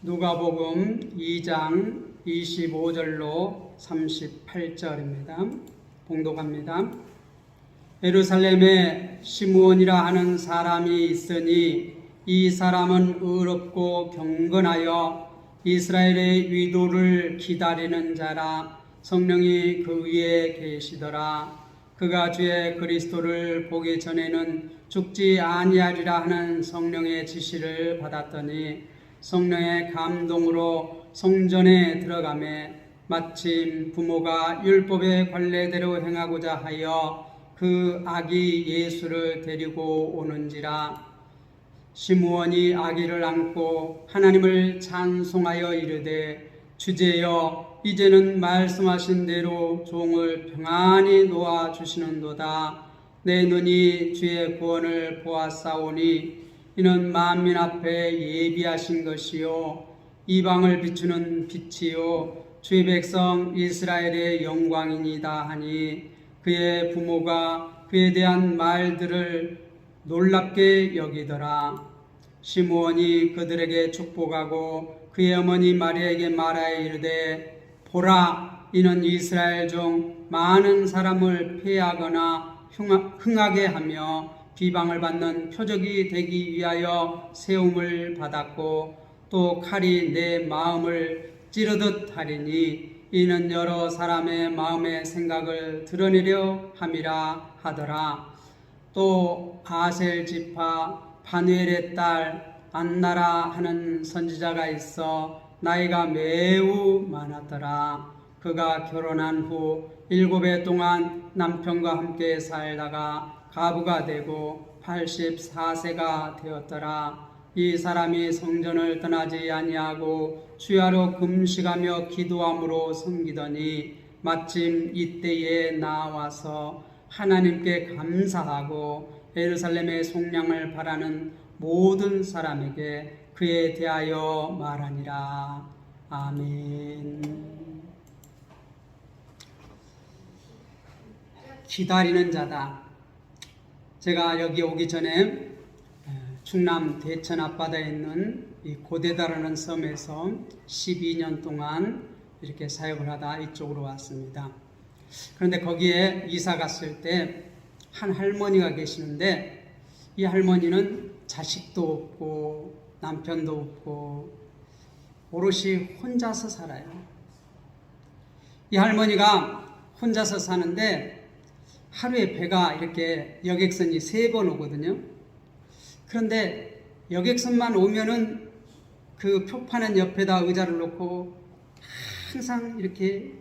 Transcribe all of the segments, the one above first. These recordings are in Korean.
누가복음 2장 25절로 38절입니다. 봉독합니다. 예루살렘에 시므온이라 하는 사람이 있으니 이 사람은 의롭고 경건하여 이스라엘의 위도를 기다리는 자라. 성령이 그 위에 계시더라. 그가 주의 그리스도를 보기 전에는 죽지 아니하리라 하는 성령의 지시를 받았더니 성령의 감동으로 성전에 들어가매 마침 부모가 율법의 관례대로 행하고자 하여 그 아기 예수를 데리고 오는지라. 시므온이 아기를 안고 하나님을 찬송하여 이르되 주제여 이제는 말씀하신 대로 종을 평안히 놓아 주시는도다. 내 눈이 주의 구원을 보았사오니 이는 만민 앞에 예비하신 것이요 이방을 비추는 빛이요 주의 백성 이스라엘의 영광이니다 하니 그의 부모가 그에 대한 말들을 놀랍게 여기더라. 시므온이 그들에게 축복하고 그의 어머니 마리아에게 말하여 이르되 보라 이는 이스라엘 중 많은 사람을 폐하거나 흥하게 하며 비방을 받는 표적이 되기 위하여 세움을 받았고 또 칼이 내 마음을 찌르듯 하리니 이는 여러 사람의 마음의 생각을 드러내려 함이라 하더라. 또 아셀 지파 바누엘의 딸 안나라 하는 선지자가 있어 나이가 매우 많았더라. 그가 결혼한 후 7해 동안 남편과 함께 살다가 가부가 되고 84세가 되었더라. 이 사람이 성전을 떠나지 아니하고 주야로 금식하며 기도함으로 섬기더니 마침 이때에 나와서 하나님께 감사하고 예루살렘의 속량을 바라는 모든 사람에게 그에 대하여 말하니라. 아멘. 기다리는 자다. 제가 여기 오기 전에 충남 대천 앞바다에 있는 이 고대다라는 섬에서 12년 동안 이렇게 사역을 하다 이쪽으로 왔습니다. 그런데 거기에 이사 갔을 때 한 할머니가 계시는데 이 할머니는 자식도 없고 남편도 없고 오롯이 혼자서 살아요. 이 할머니가 혼자서 사는데 하루에 배가 이렇게 여객선이 3번 오거든요. 그런데 여객선만 오면은 그 표판은 옆에다 의자를 놓고 항상 이렇게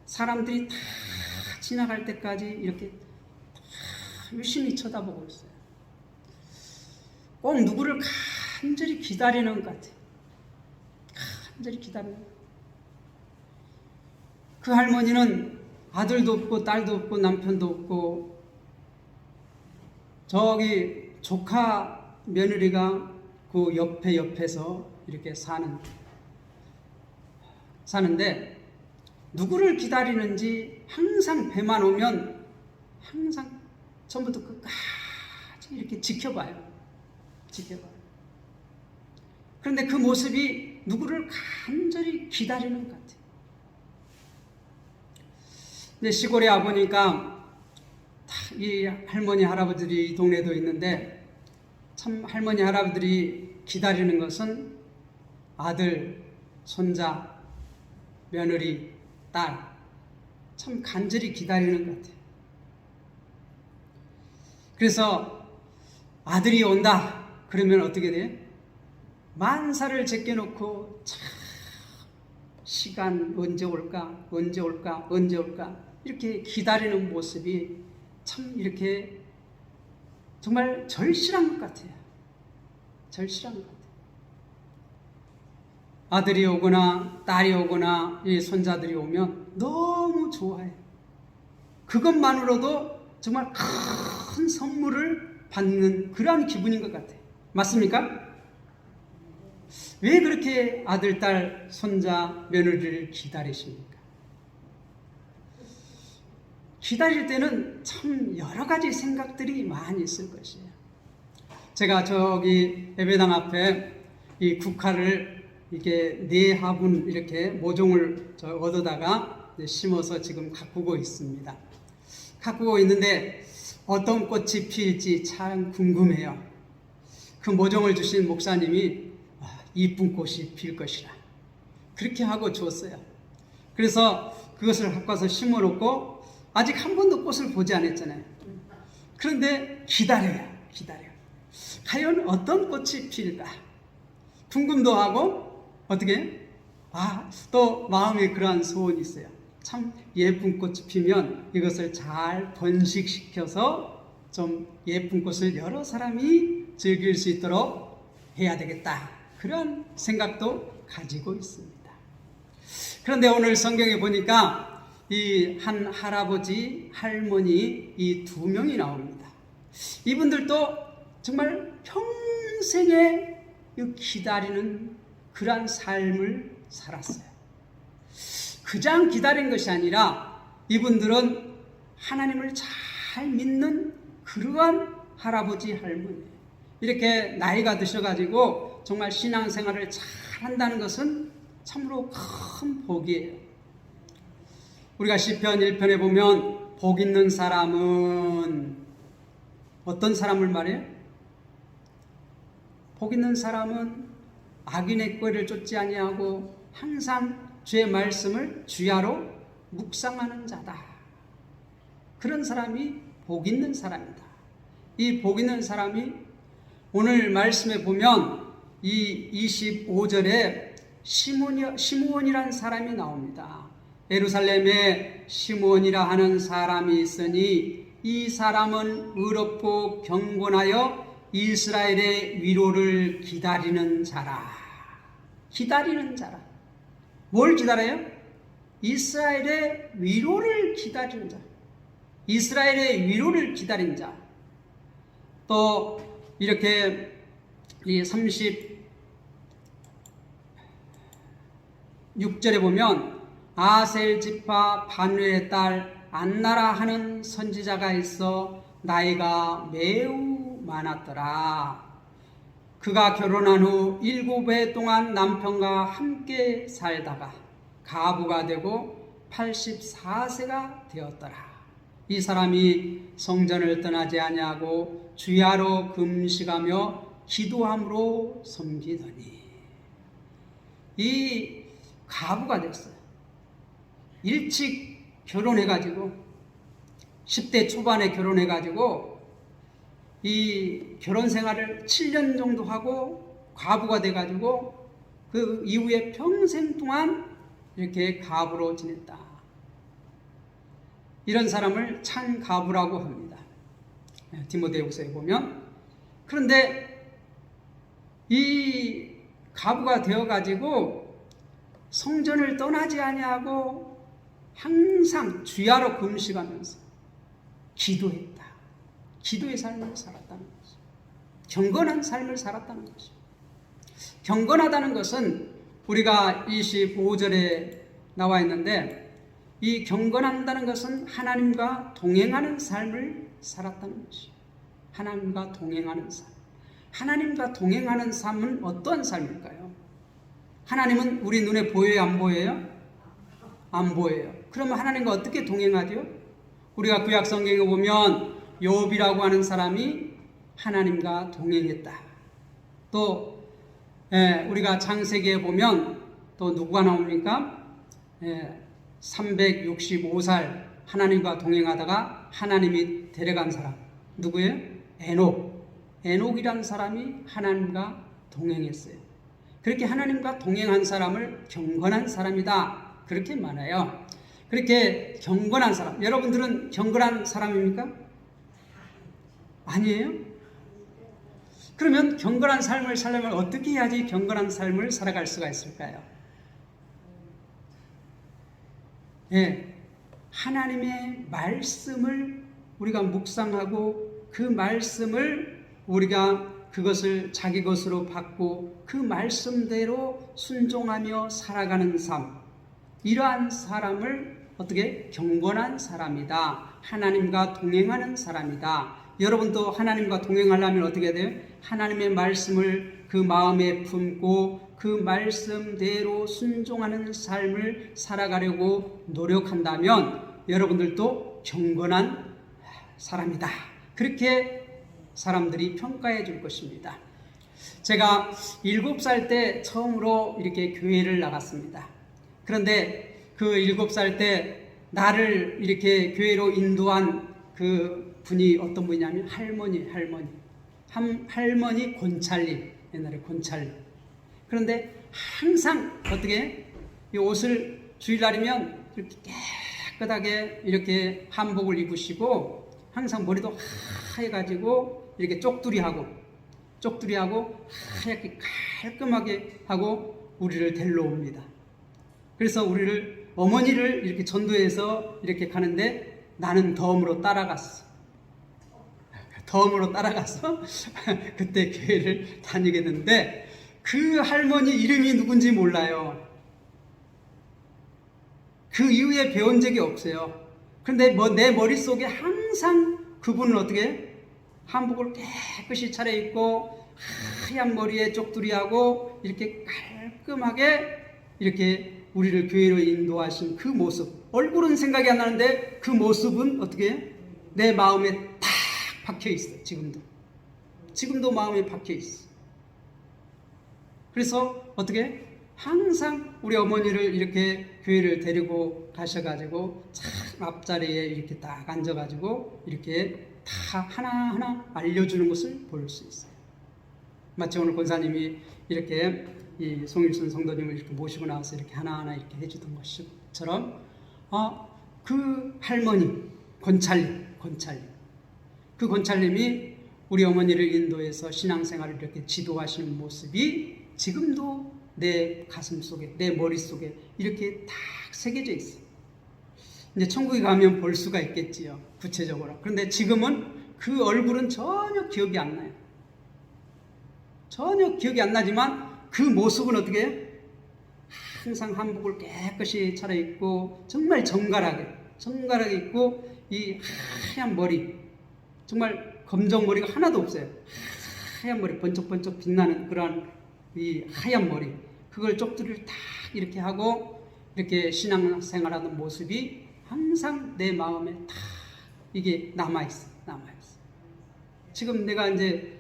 사람들이 다 지나갈 때까지 이렇게 다 유심히 쳐다보고 있어요. 꼭 누구를 간절히 기다리는 것 같아요. 간절히 기다리는 것 같아요. 그 할머니는 아들도 없고 딸도 없고 남편도 없고 저기 조카 며느리가 그 옆에서 이렇게 사는데 누구를 기다리는지 항상 배만 오면 항상 처음부터 끝까지 이렇게 지켜봐요. 그런데 그 모습이 누구를 간절히 기다리는 것 같아요. 근데 시골에 와보니까 이 할머니 할아버지들이 이 동네도 있는데 참 할머니 할아버지들이 기다리는 것은 아들, 손자, 며느리, 딸 참 간절히 기다리는 것 같아요. 그래서 아들이 온다 그러면 어떻게 돼요? 만사를 제껴놓고 참 시간 언제 올까 이렇게 기다리는 모습이 참 이렇게 정말 절실한 것 같아요. 절실한 것 같아요. 아들이 오거나 딸이 오거나 이 손자들이 오면 너무 좋아해요. 그것만으로도 정말 큰 선물을 받는 그런 기분인 것 같아요. 맞습니까? 왜 그렇게 아들, 딸, 손자, 며느리를 기다리십니까? 기다릴 때는 참 여러 가지 생각들이 많이 있을 것이에요. 제가 저기 예배당 앞에 이 국화를 이렇게 4화분 이렇게 모종을 얻어다가 심어서 지금 가꾸고 있습니다. 가꾸고 있는데 어떤 꽃이 필지 참 궁금해요. 그 모종을 주신 목사님이 이쁜 꽃이 필 것이라 그렇게 하고 주었어요. 그래서 그것을 갖고 와서 심어놓고 아직 한 번도 꽃을 보지 않았잖아요. 그런데 기다려. 과연 어떤 꽃이 필까? 궁금도 하고 어떻게? 또 마음에 그러한 소원이 있어요. 참 예쁜 꽃이 피면 이것을 잘 번식시켜서 좀 예쁜 꽃을 여러 사람이 즐길 수 있도록 해야 되겠다. 그런 생각도 가지고 있습니다. 그런데 오늘 성경에 보니까 이 한 할아버지, 할머니 이 2명이 나옵니다. 이분들도 정말 평생에 기다리는 그러한 삶을 살았어요. 그냥 기다린 것이 아니라 이분들은 하나님을 잘 믿는 그러한 할아버지, 할머니. 이렇게 나이가 드셔가지고 정말 신앙생활을 잘 한다는 것은 참으로 큰 복이에요. 우리가 시편 1편에 보면 복 있는 사람은 어떤 사람을 말해요? 복 있는 사람은 악인의 꾀를 쫓지 아니하고 항상 주의 말씀을 주야로 묵상하는 자다. 그런 사람이 복 있는 사람이다. 이 복 있는 사람이 오늘 말씀에 보면 이 25절에 시므온이라는 사람이 나옵니다. 예루살렘에 시므온이라 하는 사람이 있으니 이 사람은 의롭고 경건하여 이스라엘의 위로를 기다리는 자라. 기다리는 자라. 뭘 기다려요? 이스라엘의 위로를 기다리는 자. 이스라엘의 위로를 기다린 자. 또 이렇게 이 36절에 보면 아셀 지파 반누의 딸 안나라 하는 선지자가 있어 나이가 매우 많았더라. 그가 결혼한 후 7해 동안 남편과 함께 살다가 가부가 되고 84세가 되었더라. 이 사람이 성전을 떠나지 아니하고 주야로 금식하며 기도함으로 섬기더니 이 가부가 됐어요. 일찍 결혼해가지고 10대 초반에 결혼해가지고 이 결혼 생활을 7년 정도 하고 과부가 돼가지고 그 이후에 평생 동안 이렇게 가부로 지냈다. 이런 사람을 찬가부라고 합니다. 디모데후서에 보면. 그런데 이 가부가 되어가지고 성전을 떠나지 아니하고 항상 주야로 금식하면서 기도했다. 기도의 삶을 살았다는 것이죠. 경건한 삶을 살았다는 것이죠. 경건하다는 것은 우리가 25절에 나와 있는데 이 경건한다는 것은 하나님과 동행하는 삶을 살았다는 것이죠. 하나님과 동행하는 삶. 하나님과 동행하는 삶은 어떤 삶일까요? 하나님은 우리 눈에 보여요, 안 보여요? 안 보여요. 그러면 하나님과 어떻게 동행하죠? 우리가 구약 성경에 보면 욥이라고 하는 사람이 하나님과 동행했다. 또 우리가 창세기에 보면 또 누구가 나옵니까? 365살 하나님과 동행하다가 하나님이 데려간 사람 누구예요? 에녹이라는 사람이 하나님과 동행했어요. 그렇게 하나님과 동행한 사람을 경건한 사람이다 그렇게 말해요. 그렇게 경건한 사람, 여러분들은 경건한 사람입니까? 아니에요? 그러면 경건한 삶을 살려면 어떻게 해야지 경건한 삶을 살아갈 수가 있을까요? 하나님의 말씀을 우리가 묵상하고 그 말씀을 우리가 그것을 자기 것으로 받고 그 말씀대로 순종하며 살아가는 삶, 이러한 사람을 어떻게 경건한 사람이다, 하나님과 동행하는 사람이다 여러분도 하나님과 동행하려면 어떻게 해야 돼요? 하나님의 말씀을 그 마음에 품고 그 말씀대로 순종하는 삶을 살아가려고 노력한다면 여러분들도 경건한 사람이다. 그렇게 사람들이 평가해 줄 것입니다. 제가 7살 때 처음으로 이렇게 교회를 나갔습니다. 그런데 그 7살 때 나를 이렇게 교회로 인도한 그 분이 어떤 분이냐면 할머니 권찰님, 옛날에 권찰님. 그런데 항상 어떻게 이 옷을 주일날이면 이렇게 깨끗하게 이렇게 한복을 입으시고 항상 머리도 하얘가지고 이렇게 쪽두리하고 하얗게 깔끔하게 하고 우리를 데리러 옵니다. 그래서 우리를 어머니를 이렇게 전도해서 이렇게 가는데 나는 덤으로 따라갔어. 그때 교회를 다니게 됐는데 그 할머니 이름이 누군지 몰라요. 그 이후에 배운 적이 없어요. 그런데 내 머릿속에 항상 그분은 어떻게 한복을 깨끗이 차려입고 하얀 머리에 쪽두리하고 이렇게 깔끔하게 이렇게 우리를 교회로 인도하신 그 모습, 얼굴은 생각이 안 나는데 그 모습은 어떻게 내 마음에 탁 박혀 있어. 지금도 마음에 박혀 있어. 그래서 어떻게 항상 우리 어머니를 이렇게 교회를 데리고 가셔가지고 참 앞자리에 이렇게 딱 앉아가지고 이렇게 다 하나하나 알려주는 것을 볼 수 있어요. 마치 오늘 권사님이 이렇게 이 송일순 성도님을 이렇게 모시고 나와서 이렇게 하나하나 이렇게 해주던 것처럼 그 할머니 권찰님 그 권찰님이 우리 어머니를 인도해서 신앙생활을 이렇게 지도하시는 모습이 지금도 내 가슴 속에 내 머릿속에 이렇게 딱 새겨져 있어. 이제 천국에 가면 볼 수가 있겠지요, 구체적으로. 그런데 지금은 그 얼굴은 전혀 기억이 안 나요. 전혀 기억이 안 나지만 그 모습은 어떻게 해요? 항상 한복을 깨끗이 차려입고 정말 정갈하게 입고 이 하얀 머리, 정말 검정 머리가 하나도 없어요. 하얀 머리, 번쩍번쩍 빛나는 그런 이 하얀 머리, 그걸 쪽두리를 딱 이렇게 하고 이렇게 신앙생활하는 모습이 항상 내 마음에 딱 이게 남아있어. 지금 내가 이제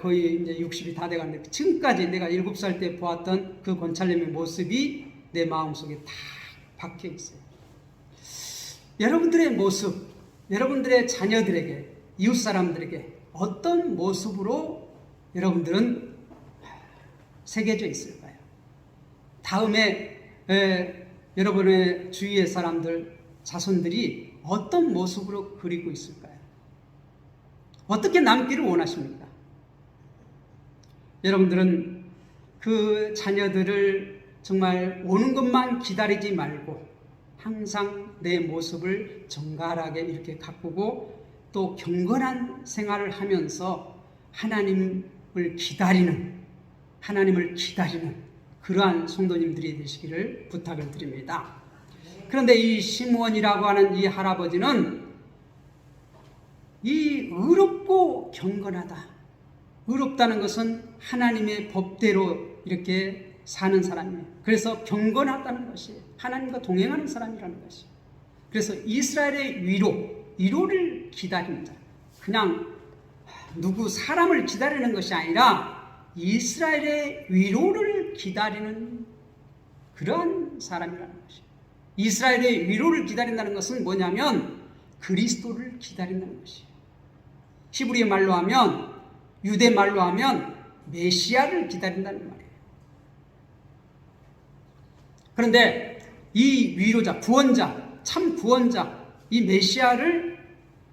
거의 이제 60이 다 돼가는데 지금까지 내가 7살 때 보았던 그 권찰님의 모습이 내 마음속에 다 박혀 있어요. 여러분들의 모습, 여러분들의 자녀들에게, 이웃 사람들에게 어떤 모습으로 여러분들은 새겨져 있을까요? 다음에 여러분의 주위의 사람들, 자손들이 어떤 모습으로 그리고 있을까요? 어떻게 남기를 원하십니까? 여러분들은 그 자녀들을 정말 오는 것만 기다리지 말고 항상 내 모습을 정갈하게 이렇게 가꾸고 또 경건한 생활을 하면서 하나님을 기다리는 그러한 성도님들이 되시기를 부탁을 드립니다. 그런데 이 시므온이라고 하는 이 할아버지는 이 의롭고 경건하다. 의롭다는 것은 하나님의 법대로 이렇게 사는 사람이에요. 그래서 경건하다는 것이 하나님과 동행하는 사람이라는 것이. 그래서 이스라엘의 위로를 기다리는 자. 그냥 누구 사람을 기다리는 것이 아니라 이스라엘의 위로를 기다리는 그러한 사람이라는 것이. 이스라엘의 위로를 기다린다는 것은 뭐냐면 그리스도를 기다린다는 것이에요. 히브리 말로 하면, 유대 말로 하면 메시아를 기다린다는 말이에요. 그런데 이 위로자, 구원자, 참 구원자, 이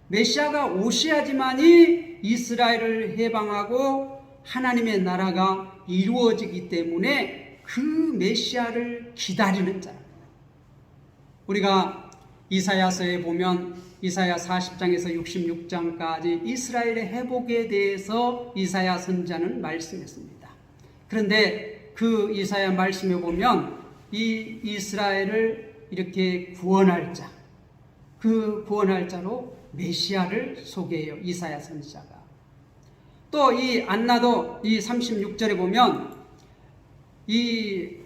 메시아가 오셔야지만이 이스라엘을 해방하고 하나님의 나라가 이루어지기 때문에 그 메시아를 기다리는 자입니다. 우리가 이사야서에 보면 이사야 40장에서 66장까지 이스라엘의 회복에 대해서 이사야 선지자는 말씀했습니다. 그런데 그 이사야 말씀에 보면 이 이스라엘을 이렇게 구원할 자, 그 구원할 자로 메시아를 소개해요. 이사야 선지자가. 또 이 안나도 이 36절에 보면 이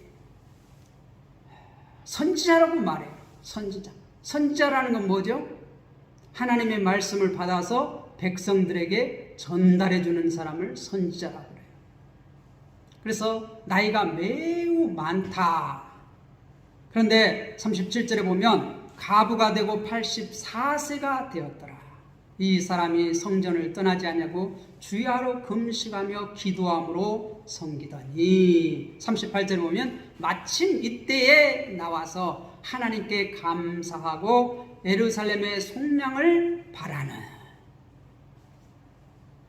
선지자라고 말해요. 선지자. 선지자라는 건 뭐죠? 하나님의 말씀을 받아서 백성들에게 전달해 주는 사람을 선지자라고 그래요. 그래서 나이가 매우 많다. 그런데 37절에 보면 가부가 되고 84세가 되었더라. 이 사람이 성전을 떠나지 않냐고 주야로 금식하며 기도함으로 섬기더니 38절에 보면 마침 이때에 나와서 하나님께 감사하고 예루살렘의 속량을 바라는,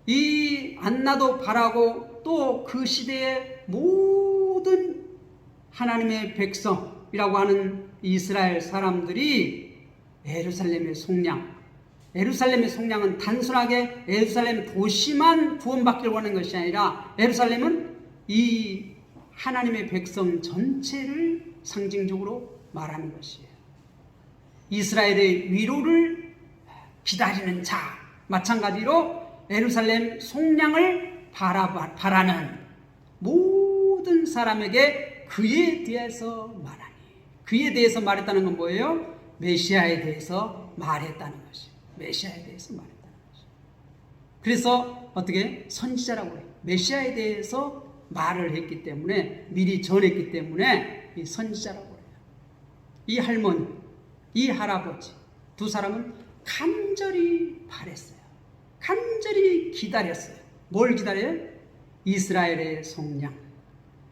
이 안나도 바라고 또 그 시대의 모든 하나님의 백성이라고 하는 이스라엘 사람들이 예루살렘의 속량, 예루살렘의 속량은 단순하게 예루살렘 도시만 구원받기를 원하는 것이 아니라 예루살렘은 이 하나님의 백성 전체를 상징적으로 말하는 것이에요. 이스라엘의 위로를 기다리는 자, 마찬가지로 예루살렘 속량을 바라는 모든 사람에게 그에 대해서 말하니, 그에 대해서 말했다는 건 뭐예요? 메시아에 대해서 말했다는 것이에요. 메시아에 대해서 말했다는 것이에요. 그래서 어떻게 선지자라고 해요. 메시아에 대해서 말을 했기 때문에, 미리 전했기 때문에 이 선지자라고 해요. 이 할머니, 이 할아버지 두 사람은 간절히 바랬어요. 간절히 기다렸어요. 뭘 기다려요? 이스라엘의 속량,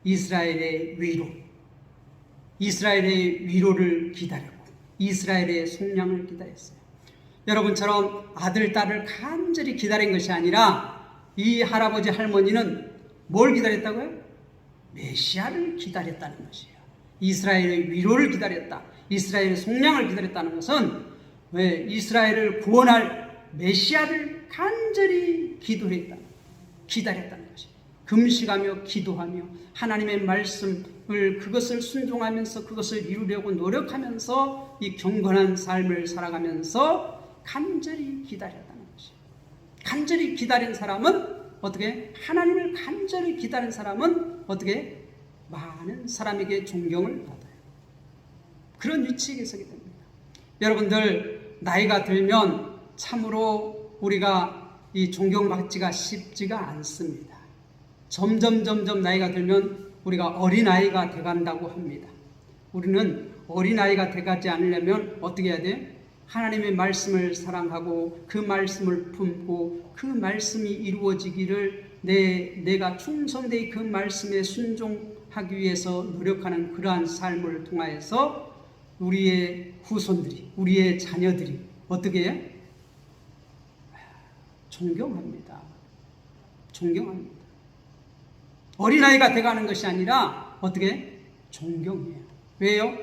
이스라엘의 위로, 이스라엘의 위로를 기다렸고 이스라엘의 속량을 기다렸어요. 여러분처럼 아들, 딸을 간절히 기다린 것이 아니라 이 할아버지, 할머니는 뭘 기다렸다고요? 메시아를 기다렸다는 것이에요. 이스라엘의 위로를 기다렸다. 이스라엘의 속량을 기다렸다는 것은 왜 이스라엘을 구원할 메시아를 간절히 기다렸다는 것이에요. 금식하며 기도하며 하나님의 말씀을 그것을 순종하면서 그것을 이루려고 노력하면서 이 경건한 삶을 살아가면서 간절히 기다렸다는 것이에요. 간절히 기다린 사람은 어떻게? 하나님을 간절히 기다린 사람은 어떻게? 많은 사람에게 존경을 받아요. 그런 위치에 서게 됩니다. 여러분들 나이가 들면 참으로 우리가 이 존경받기가 쉽지가 않습니다. 점점 나이가 들면 우리가 어린아이가 돼간다고 합니다. 우리는 어린아이가 돼가지 않으려면 어떻게 해야 돼요? 하나님의 말씀을 사랑하고 그 말씀을 품고 그 말씀이 이루어지기를 내가 충성되이 그 말씀에 순종하기 위해서 노력하는 그러한 삶을 통하여서 우리의 후손들이, 우리의 자녀들이 어떻게 해요? 존경합니다. 어린아이가 돼가는 것이 아니라 어떻게? 존경해요. 왜요?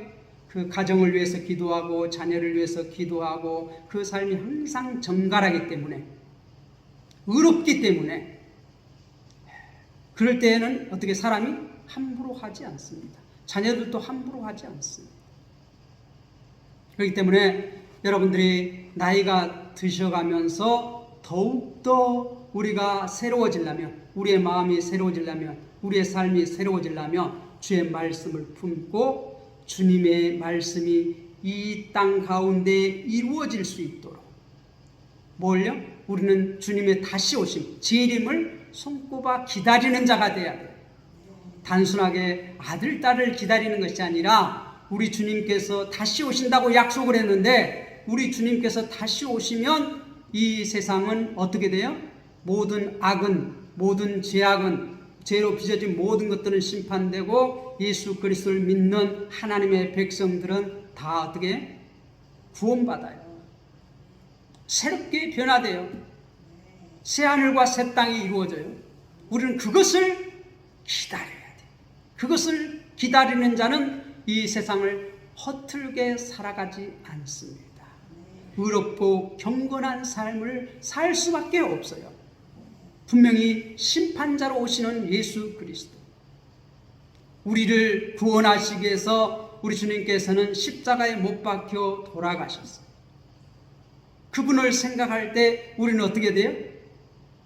그 가정을 위해서 기도하고 자녀를 위해서 기도하고 그 삶이 항상 정갈하기 때문에, 의롭기 때문에 그럴 때에는 어떻게 사람이 함부로 하지 않습니다. 자녀들도 함부로 하지 않습니다. 그렇기 때문에 여러분들이 나이가 드셔가면서 더욱더 우리가 새로워지려면, 우리의 마음이 새로워지려면, 우리의 삶이 새로워지려면 주의 말씀을 품고 주님의 말씀이 이 땅 가운데 이루어질 수 있도록 뭘요? 우리는 주님의 다시 오심, 재림을 손꼽아 기다리는 자가 되어야 돼요. 단순하게 아들, 딸을 기다리는 것이 아니라 우리 주님께서 다시 오신다고 약속을 했는데 우리 주님께서 다시 오시면 이 세상은 어떻게 돼요? 모든 악은, 모든 죄악은, 죄로 빚어진 모든 것들은 심판되고 예수 그리스도를 믿는 하나님의 백성들은 다 어떻게 구원받아요. 새롭게 변화돼요. 새하늘과 새 땅이 이루어져요. 우리는 그것을 기다려야 돼요. 그것을 기다리는 자는 이 세상을 허틀게 살아가지 않습니다. 의롭고 경건한 삶을 살 수밖에 없어요. 분명히 심판자로 오시는 예수 그리스도, 우리를 구원하시기 위해서 우리 주님께서는 십자가에 못 박혀 돌아가셨어요. 그분을 생각할 때 우리는 어떻게 돼요?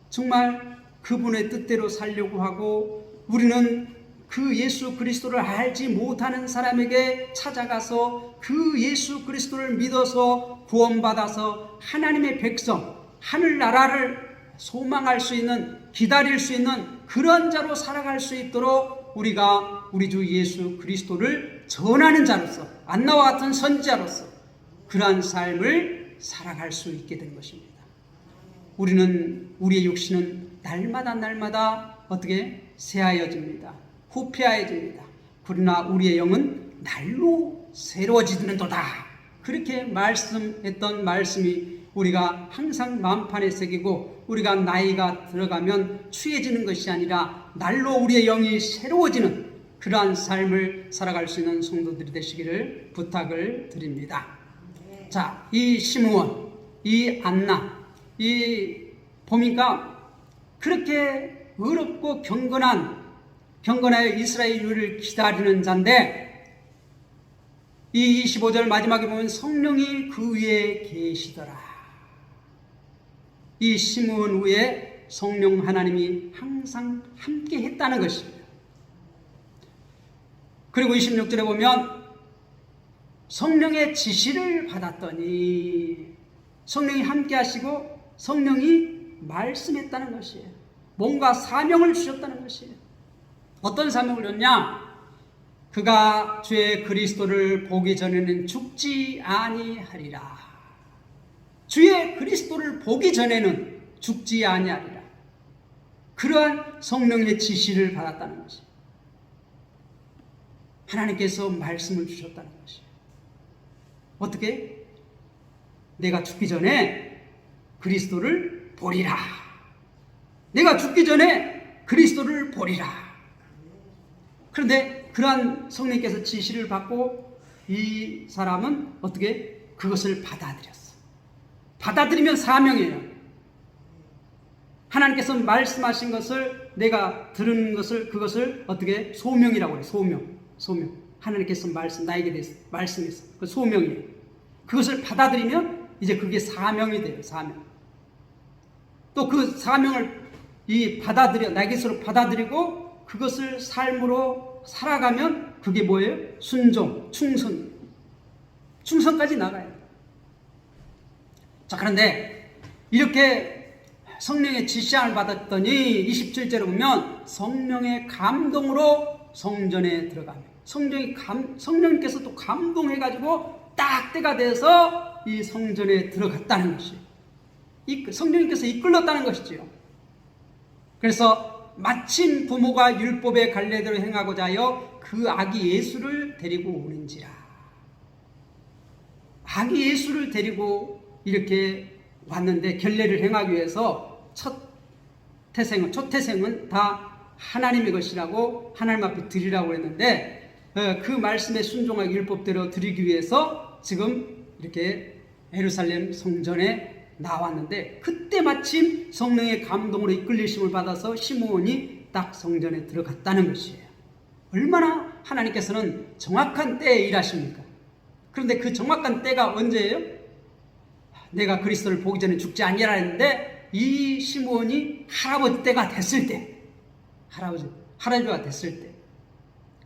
정말 그분의 뜻대로 살려고 하고, 우리는 그 예수 그리스도를 알지 못하는 사람에게 찾아가서 그 예수 그리스도를 믿어서 구원받아서 하나님의 백성, 하늘나라를 소망할 수 있는, 기다릴 수 있는 그런 자로 살아갈 수 있도록 우리가 우리 주 예수 그리스도를 전하는 자로서, 안나와 같은 선지자로서 그러한 삶을 살아갈 수 있게 된 것입니다. 우리의 육신은 날마다 어떻게 새하여집니다. 후패하여집니다. 그러나 우리의 영은 날로 새로워지는도다. 그렇게 말씀했던 말씀이 우리가 항상 마음판에 새기고, 우리가 나이가 들어가면 추해지는 것이 아니라 날로 우리의 영이 새로워지는 그러한 삶을 살아갈 수 있는 성도들이 되시기를 부탁을 드립니다. 자, 이 시므온, 이 안나, 이 보니까 그렇게 어렵고 경건하여 이스라엘 유를 기다리는 자인데, 이 25절 마지막에 보면 성령이 그 위에 계시더라. 이 시므온 위에 성령 하나님이 항상 함께 했다는 것입니다. 그리고 26절에 보면 성령의 지시를 받았더니, 성령이 함께 하시고 성령이 말씀했다는 것이에요. 뭔가 사명을 주셨다는 것이에요. 어떤 사명을 줬냐? 그가 주의 그리스도를 보기 전에는 죽지 아니하리라. 주의 그리스도를 보기 전에는 죽지 아니하리라. 그러한 성령의 지시를 받았다는 것이에요. 하나님께서 말씀을 주셨다는 것이에요. 어떻게? 내가 죽기 전에 그리스도를 보리라. 내가 죽기 전에 그리스도를 보리라. 그런데 그러한 성령께서 지시를 받고 이 사람은 어떻게? 그것을 받아들였어. 받아들이면 사명이에요. 하나님께서 말씀하신 것을, 내가 들은 것을, 그것을 어떻게? 소명이라고 해요. 소명. 하나님께서 나에게 대해서 말씀했어. 그 소명이에요. 그것을 받아들이면 이제 그게 사명이 돼요. 사명. 또 그 사명을 나에게 서로 받아들이고 그것을 삶으로 살아가면 그게 뭐예요? 순종, 충성까지 나가요. 자, 그런데 이렇게 성령의 지시함을 받았더니 27절에 보면 성령의 감동으로 성전에 들어갑니다. 성령님께서 또 감동해가지고 딱 때가 돼서 이 성전에 들어갔다는 것이에요. 성령님께서 이끌렀다는 것이지요. 그래서 마침 부모가 율법의 갈례대로 행하고자 하여 그 아기 예수를 데리고 오는지라. 아기 예수를 데리고 이렇게 왔는데, 결례를 행하기 위해서 첫 태생은 다 하나님의 것이라고, 하나님 앞에 드리라고 했는데, 그 말씀에 순종하기 율법대로 드리기 위해서 지금 이렇게 예루살렘 성전에 나왔는데, 그때 마침 성령의 감동으로 이끌리심을 받아서 시므온이 딱 성전에 들어갔다는 것이에요. 얼마나 하나님께서는 정확한 때에 일하십니까? 그런데 그 정확한 때가 언제예요? 내가 그리스도를 보기 전에 죽지 아니하라 했는데, 이 시므온이 할아버지 때가 됐을 때, 할아버지가 됐을 때,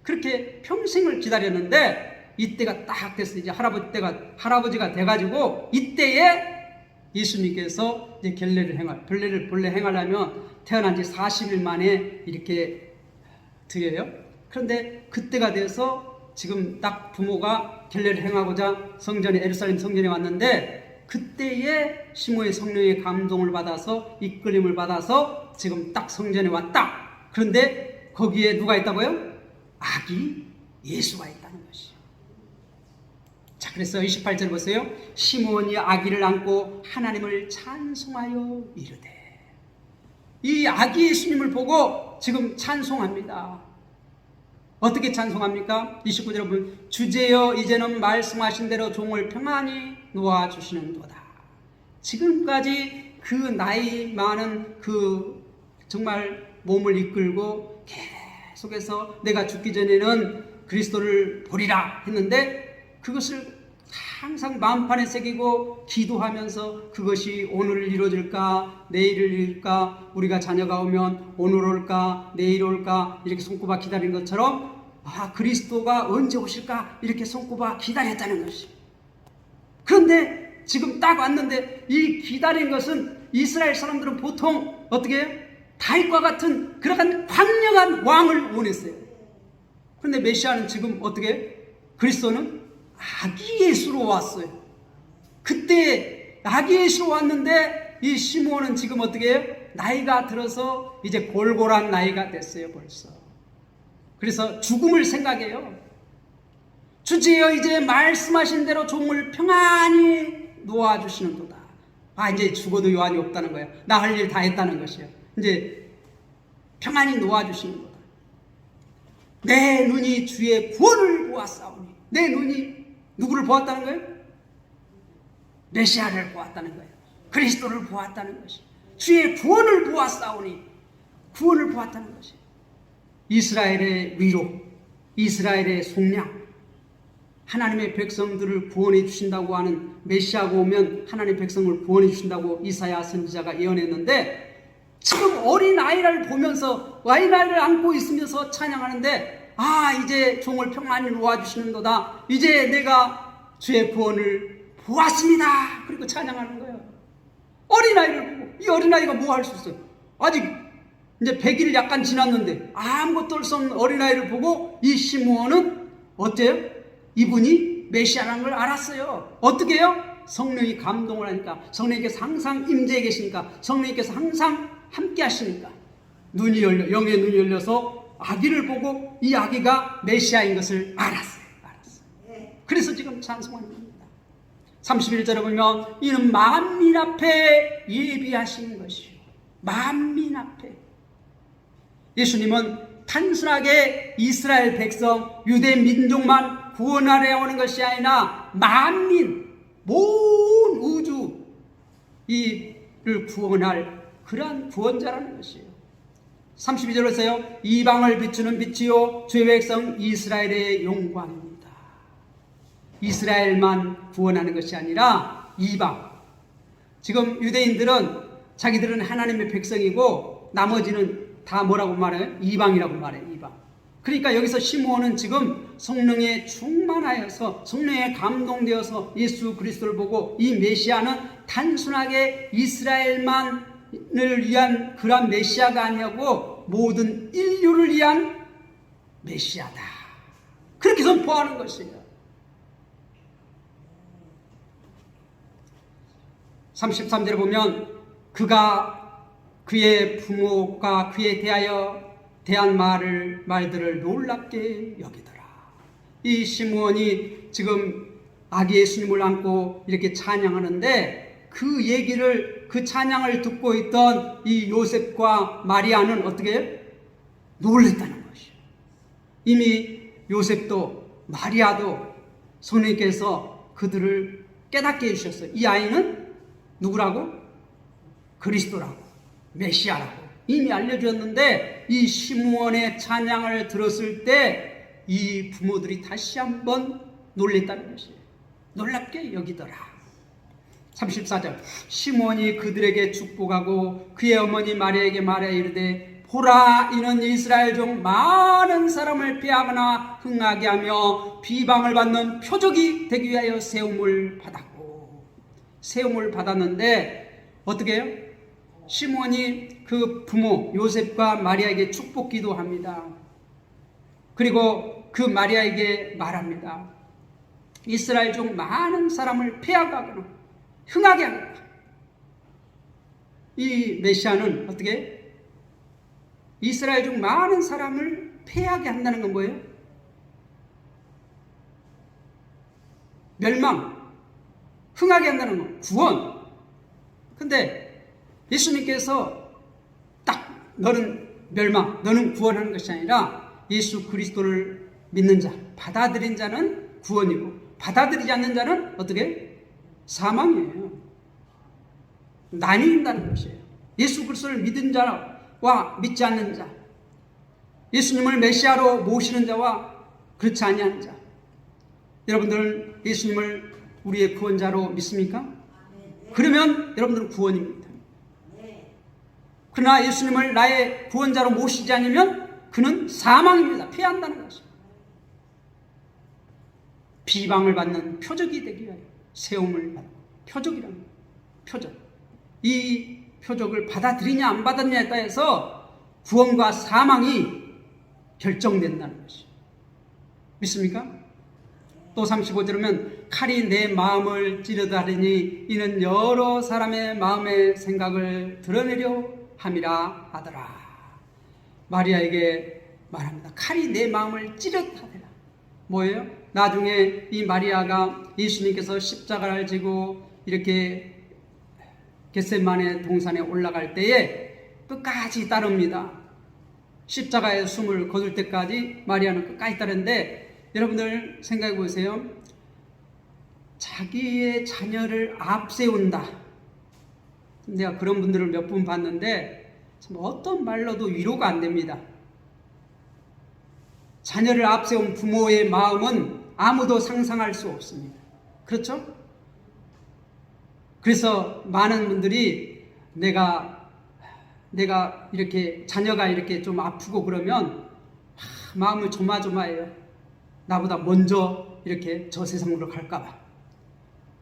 그렇게 평생을 기다렸는데 이때가 딱 됐어요. 이제 할아버지가 돼가지고 이때에 예수님께서 이제 결례를 본래 행하려면 태어난 지 40일 만에 이렇게 드려요. 그런데 그때가 돼서 지금 딱 부모가 결례를 행하고자 예루살렘 성전에 왔는데, 그때에 시므온의 성령의 감동을 받아서 이끌림을 받아서 지금 딱 성전에 왔다. 그런데 거기에 누가 있다고요? 아기 예수가 있다는 것이에요. 자, 그래서 28절 보세요. 시므온이 아기를 안고 하나님을 찬송하여 이르되. 이 아기 예수님을 보고 지금 찬송합니다. 어떻게 찬송합니까? 29절에 보면 주제여 이제는 말씀하신 대로 종을 평안히 놓아주시는도다. 지금까지 그 나이 많은 그 정말 몸을 이끌고 계속해서 내가 죽기 전에는 그리스도를 보리라 했는데, 그것을 항상 마음판에 새기고 기도하면서 그것이 오늘 이루어질까 내일을 이룰까, 우리가 자녀가 오면 오늘 올까 내일 올까 이렇게 손꼽아 기다리는 것처럼 그리스도가 언제 오실까 이렇게 손꼽아 기다렸다는 것이. 그런데 지금 딱 왔는데 이 기다린 것은 이스라엘 사람들은 보통 어떻게 해요? 다윗과 같은 그러한 강력한 왕을 원했어요. 그런데 메시아는 지금 어떻게 해요? 그리스도는 아기 예수로 왔어요. 그때 아기 예수로 왔는데 이 시므온은 지금 어떻게 해요? 나이가 들어서 이제 골골한 나이가 됐어요 벌써. 그래서 죽음을 생각해요. 주제여 이제 말씀하신 대로 종을 평안히 놓아주시는도다. 이제 죽어도 요한이 없다는 거예요. 나 할 일 다 했다는 것이에요. 이제 평안히 놓아주시는 거다. 내 눈이 주의 구원을 보았사오니. 내 눈이 누구를 보았다는 거예요? 메시아를 보았다는 거예요. 그리스도를 보았다는 것이. 주의 구원을 보았사오니. 구원을 보았다는 것이. 이스라엘의 위로, 이스라엘의 속량, 하나님의 백성들을 구원해 주신다고 하는 메시아가 오면 하나님의 백성을 구원해 주신다고 이사야 선지자가 예언했는데, 지금 어린아이를 보면서 어린아이를 안고 있으면서 찬양하는데 이제 종을 평안히 놓아주시는도다. 이제 내가 주의 구원을 보았습니다. 그리고 찬양하는 거예요. 어린아이를 보고. 이 어린아이가 뭐 할 수 있어요? 아직 이제 100일 약간 지났는데 아무것도 할 수 없는 어린아이를 보고 이 시므온은 어때요? 이분이 메시아라는 걸 알았어요. 어떻게 해요? 성령이 감동을 하니까, 성령님께서 항상 임재해 계시니까, 성령님께서 항상 함께 하시니까 눈이 열려, 영의 눈이 열려서 아기를 보고 이 아기가 메시아인 것을 알았어요. 그래서 지금 찬송하는 겁니다. 31절에 보면 이는 만민 앞에 예비하신 것이요. 만민 앞에. 예수님은 단순하게 이스라엘 백성, 유대 민족만 구원하려 오는 것이 아니라 만민, 모든 우주 이를 구원할 그러한 구원자라는 것이에요. 32절에 보세요. 이방을 비추는 빛이요 주의 백성 이스라엘의 영광입니다. 이스라엘만 구원하는 것이 아니라 이방. 지금 유대인들은 자기들은 하나님의 백성이고 나머지는 다 뭐라고 말해요? 이방이라고 말해요. 이방. 그러니까 여기서 시므온은 지금 성령에 충만하여서, 성령에 감동되어서 예수 그리스도를 보고 이 메시아는 단순하게 이스라엘만을 위한 그런 메시아가 아니고 모든 인류를 위한 메시아다. 그렇게 선포하는 것이에요. 33절에 보면 그의 부모가 그에 대하여 대한 말들을 놀랍게 여기더라. 이 시므온이 지금 아기 예수님을 안고 이렇게 찬양하는데 그 찬양을 듣고 있던 이 요셉과 마리아는 어떻게 해요? 놀랬다는 것이에요. 이미 요셉도 마리아도 성령님께서 그들을 깨닫게 해주셨어요. 이 아이는 누구라고? 그리스도라고, 메시아라고 이미 알려주었는데 이 시므온의 찬양을 들었을 때 이 부모들이 다시 한번 놀랬다는 것이에요. 놀랍게 여기더라. 34절 시므온이 그들에게 축복하고 그의 어머니 마리아에게 말하여 이르되 보라 이는 이스라엘 중 많은 사람을 피하거나 흥하게 하며 비방을 받는 표적이 되기 위하여 세움을 받았고. 세움을 받았는데 어떻게 해요? 시므온이 그 부모 요셉과 마리아에게 축복 기도합니다. 그리고 그 마리아에게 말합니다. 이스라엘 중 많은 사람을 폐하거나 흥하게 합니다. 이 메시아는 어떻게 해요? 이스라엘 중 많은 사람을 폐하게 한다는 건 뭐예요? 멸망, 흥하게 한다는 건 구원. 근데 예수님께서 딱 너는 멸망, 너는 구원하는 것이 아니라 예수 그리스도를 믿는 자, 받아들인 자는 구원이고 받아들이지 않는 자는 어떻게? 사망이에요. 나뉜다는 것이에요. 예수 그리스도를 믿은 자와 믿지 않는 자, 예수님을 메시아로 모시는 자와 그렇지 아니한 자. 여러분들은 예수님을 우리의 구원자로 믿습니까? 그러면 여러분들은 구원입니다. 그러나 예수님을 나의 구원자로 모시지 않으면 그는 사망입니다. 피한다는 것입니다. 비방을 받는 표적이 되기 위하여 세움을 받는 표적이라는 거예요. 표적. 이 표적을 받아들이냐 안 받았냐에 따라서 구원과 사망이 결정된다는 것이죠. 믿습니까? 또 35절에 보면 칼이 내 마음을 찌르다리니 이는 여러 사람의 마음의 생각을 드러내려 함이라 하더라. 마리아에게 말합니다. 칼이 내 마음을 찌르다리라. 뭐예요? 나중에 이 마리아가 예수님께서 십자가를 지고 이렇게 겟세마네 동산에 올라갈 때에 끝까지 따릅니다. 십자가에 숨을 거둘 때까지 마리아는 끝까지 따르는데, 여러분들 생각해 보세요. 자기의 자녀를 앞세운다. 내가 그런 분들을 몇 분 봤는데 참 어떤 말로도 위로가 안 됩니다. 자녀를 앞세운 부모의 마음은 아무도 상상할 수 없습니다. 그렇죠? 그래서 많은 분들이 내가 이렇게 자녀가 이렇게 좀 아프고 그러면 마음을 조마조마해요. 나보다 먼저 이렇게 저 세상으로 갈까봐.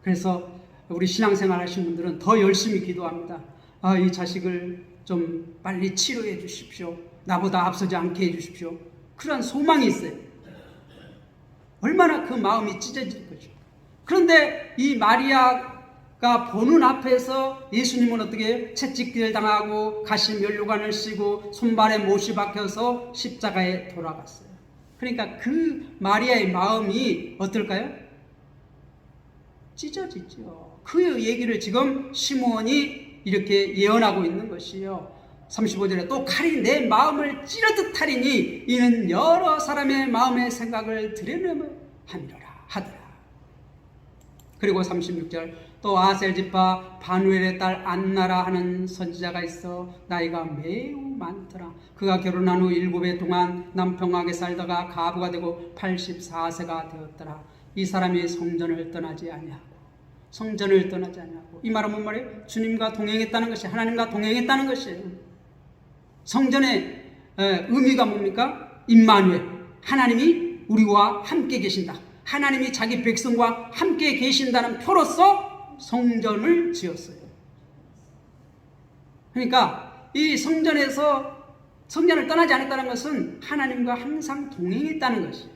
그래서 우리 신앙생활 하신 분들은 더 열심히 기도합니다. 이 자식을 좀 빨리 치료해 주십시오. 나보다 앞서지 않게 해 주십시오. 그런 소망이 있어요. 얼마나 그 마음이 찢어질 거죠. 그런데 이 마리아가 보는 앞에서 예수님은 어떻게 채찍질 당하고 가시 면류관을 쓰고 손발에 못이 박혀서 십자가에 돌아갔어요. 그러니까 그 마리아의 마음이 어떨까요? 찢어지죠. 그 얘기를 지금 시므온이 이렇게 예언하고 있는 것이요. 35절에 또 칼이 내 마음을 찌르듯 하리니 이는 여러 사람의 마음의 생각을 드러내며 함이라 하더라. 그리고 36절 또 아셀 지파 바누엘의 딸 안나라 하는 선지자가 있어 나이가 매우 많더라. 그가 결혼한 후 7해 동안 남평하게 살다가 가부가 되고 84세가 되었더라. 이 사람이 성전을 떠나지 아니하고 이 말은 뭔 말이에요? 주님과 동행했다는 것이, 하나님과 동행했다는 것이에요. 성전의 의미가 뭡니까? 임마누엘, 하나님이 우리와 함께 계신다. 하나님이 자기 백성과 함께 계신다는 표로서 성전을 지었어요. 그러니까 이 성전을 떠나지 않았다는 것은 하나님과 항상 동행했다는 것이에요.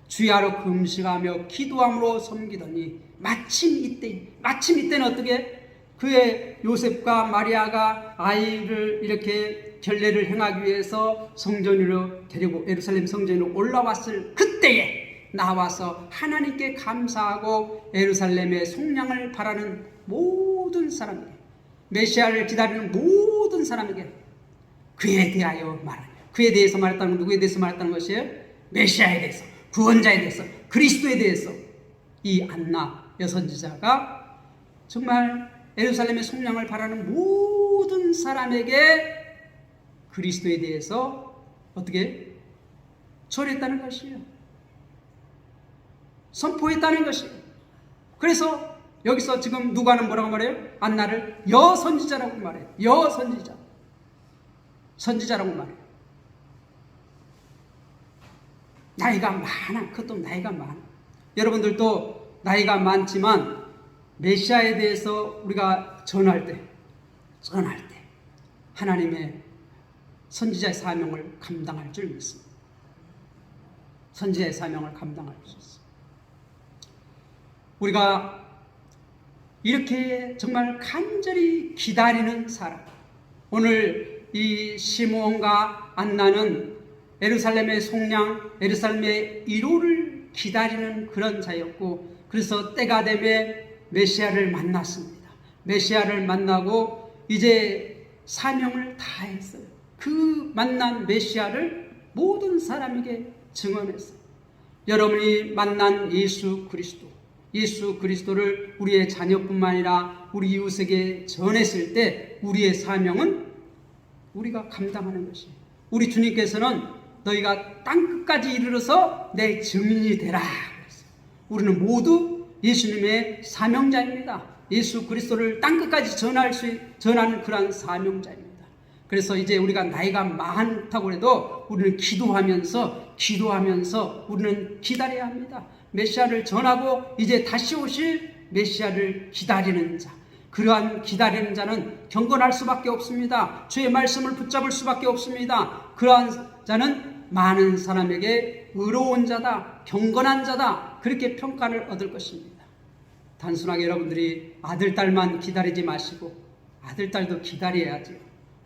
주야로 금식하며 기도함으로 섬기더니 마침 이때는 어떻게 그의 요셉과 마리아가 아이를 이렇게 결례를 행하기 위해서 성전으로 데리고 예루살렘 성전으로 올라왔을 그때에 나와서 하나님께 감사하고 예루살렘의 속량을 바라는 모든 사람에게, 메시아를 기다리는 모든 사람에게 그에 대하여 말하는, 그에 대해서 말했다는 건 누구에 대해서 말했다는 것이에요? 메시아에 대해서, 구원자에 대해서, 그리스도에 대해서 이 안나 여선지자가 정말 예루살렘의 속량을 바라는 모든 사람에게 그리스도에 대해서 어떻게 전했다는 것이에요. 선포했다는 것이에요. 그래서 여기서 지금 누가는 뭐라고 말해요? 안나를 여선지자라고 말해요. 여선지자. 선지자라고 말해요. 나이가 많아. 그것도 나이가 많아. 여러분들도 나이가 많지만 메시아에 대해서 우리가 전할 때 하나님의 선지자의 사명을 감당할 줄 믿습니다. 선지자의 사명을 감당할 수 있습니다. 우리가 이렇게 정말 간절히 기다리는 사람, 오늘 이 시므온과 안나는 예루살렘의 속량, 예루살렘의 위로를 기다리는 그런 자였고, 그래서 때가 되면 메시아를 만났습니다. 메시아를 만나고 이제 사명을 다했어요. 그 만난 메시아를 모든 사람에게 증언했어요. 여러분이 만난 예수 그리스도를 우리의 자녀뿐만 아니라 우리 이웃에게 전했을 때 우리의 사명은 우리가 감당하는 것이에요. 우리 주님께서는 너희가 땅끝까지 이르러서 내 증인이 되라. 우리는 모두 예수님의 사명자입니다. 예수 그리스도를 땅끝까지 전하는 그러한 사명자입니다. 그래서 이제 우리가 나이가 많다고 해도 우리는 기도하면서 우리는 기다려야 합니다. 메시아를 전하고 이제 다시 오실 메시아를 기다리는 자, 그러한 기다리는 자는 경건할 수밖에 없습니다. 주의 말씀을 붙잡을 수밖에 없습니다. 그러한 자는 많은 사람에게 의로운 자다, 경건한 자다, 그렇게 평가를 얻을 것입니다. 단순하게 여러분들이 아들, 딸만 기다리지 마시고 아들, 딸도 기다려야지요.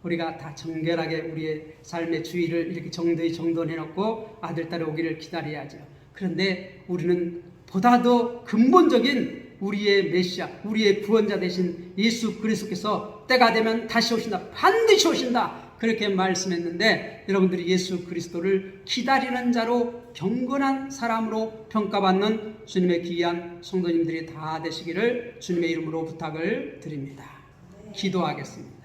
우리가 다 정결하게 우리의 삶의 주의를 이렇게 정돈해놓고 아들, 딸이 오기를 기다려야죠. 그런데 우리는 보다 더 근본적인 우리의 메시아, 우리의 구원자 되신 예수 그리스도께서 때가 되면 다시 오신다, 반드시 오신다, 그렇게 말씀했는데 여러분들이 예수 그리스도를 기다리는 자로 경건한 사람으로 평가받는 주님의 귀한 성도님들이 다 되시기를 주님의 이름으로 부탁을 드립니다. 기도하겠습니다.